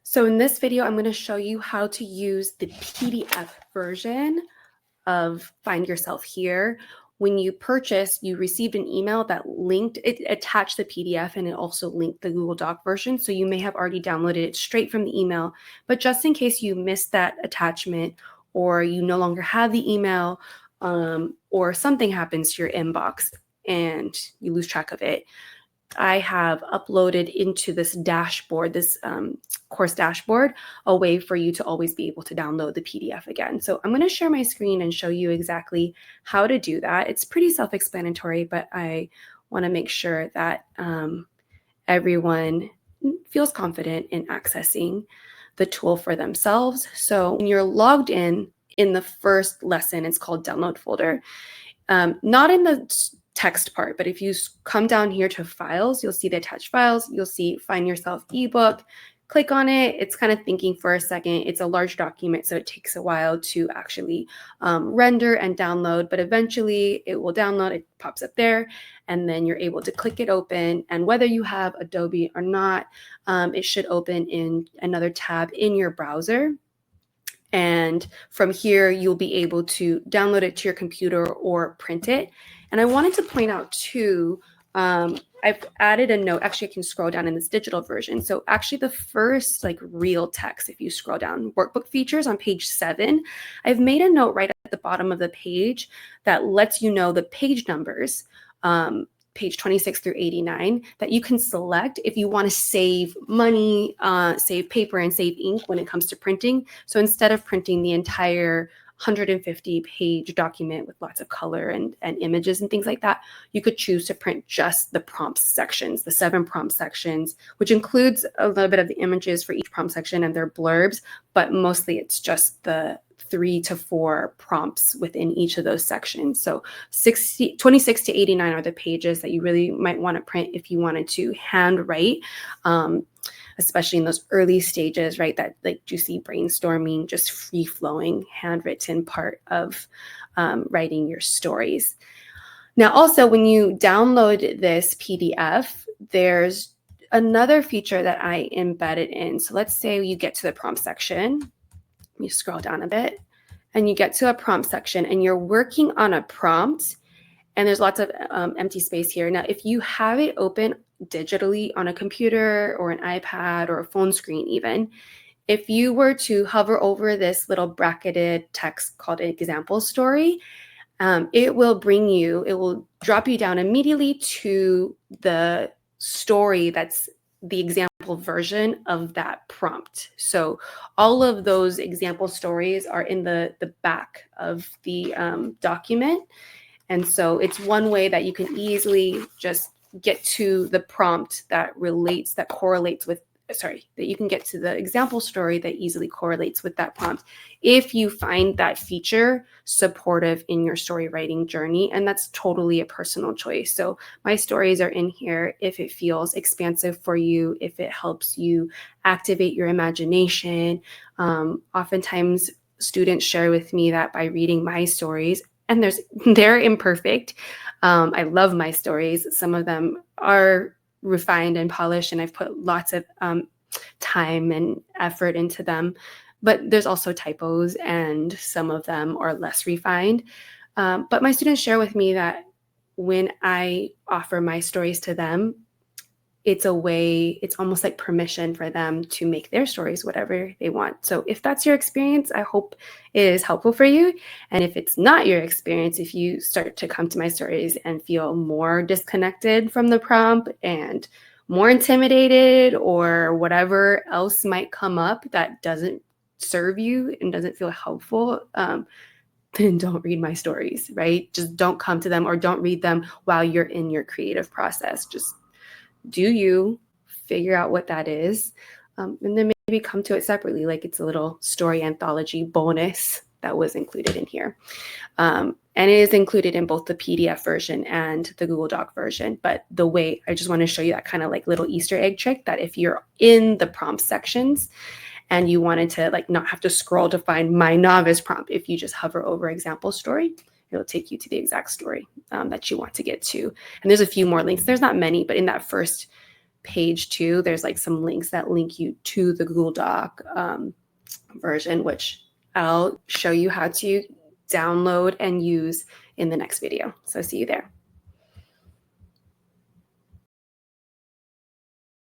So in this video, I'm going to show you how to use the PDF version of Find Yourself Here. When you purchased, you received an email that it attached the PDF, and it also linked the Google Doc version. So you may have already downloaded it straight from the email, but just in case you missed that attachment or you no longer have the email, or something happens to your inbox and you lose track of it, I have uploaded into this dashboard, this course dashboard, a way for you to always be able to download the PDF again. So I'm going to share my screen and show you exactly how to do that. It's pretty self-explanatory, but I want to make sure that everyone feels confident in accessing the tool for themselves. So when you're logged in the first lesson, it's called Download Folder. Not in the text part, but if you come down here to files, you'll see the attached files. You'll see Find Yourself ebook. Click on it. It's kind of thinking for a second. It's a large document, so it takes a while to actually render and download, but eventually it will download. It pops up there, and then you're able to click it open. And whether you have Adobe or not, it should open in another tab in your browser. And from here, you'll be able to download it to your computer or print it. And I wanted to point out too, I've added a note. Actually, I can scroll down in this digital version. So actually the first real text, if you scroll down, workbook features on page 7, I've made a note right at the bottom of the page that lets you know the page numbers, page 26 through 89, that you can select if you want to save money, save paper, and save ink when it comes to printing. So instead of printing the entire 150-page document with lots of color and images and things like that, you could choose to print just the prompt sections, the 7 prompt sections, which includes a little bit of the images for each prompt section and their blurbs, but mostly it's just the 3 to 4 prompts within each of those sections. So 26 to 89 are the pages that you really might want to print if you wanted to handwrite, especially in those early stages, right? That juicy brainstorming, just free-flowing, handwritten part of writing your stories. Now, also, when you download this PDF, there's another feature that I embedded in. So let's say you get to the prompt section. You scroll down a bit and you get to a prompt section and you're working on a prompt, and there's lots of empty space here. Now, if you have it open digitally on a computer or an iPad or a phone screen even, if you were to hover over this little bracketed text called example story, it will drop you down immediately to the story that's the example version of that prompt. So all of those example stories are in the back of the document. And so it's one way that you can easily just get to the prompt that you can get to the example story that easily correlates with that prompt if you find that feature supportive in your story writing journey. And that's totally a personal choice. So my stories are in here if it feels expansive for you, if it helps you activate your imagination. Oftentimes students share with me that by reading my stories, and they're imperfect. I love my stories. Some of them are refined and polished, and I've put lots of time and effort into them. But there's also typos, and some of them are less refined. But my students share with me that when I offer my stories to them, it's almost like permission for them to make their stories whatever they want. So if that's your experience, I hope it is helpful for you. And if it's not your experience, if you start to come to my stories and feel more disconnected from the prompt and more intimidated, or whatever else might come up that doesn't serve you and doesn't feel helpful, then don't read my stories, right? Just don't come to them, or don't read them while you're in your creative process. Just do you figure out what that is, and then maybe come to it separately, like it's a little story anthology bonus that was included in here. And it is included in both the PDF version and the Google Doc version. But I just want to show you that kind of little Easter egg trick, that if you're in the prompt sections and you wanted to not have to scroll to find my novice prompt, if you just hover over example story, it'll take you to the exact story that you want to get to. And there's a few more links. There's not many, but in that first page 2, there's like some links that link you to the Google Doc version, which I'll show you how to download and use in the next video. So see you there.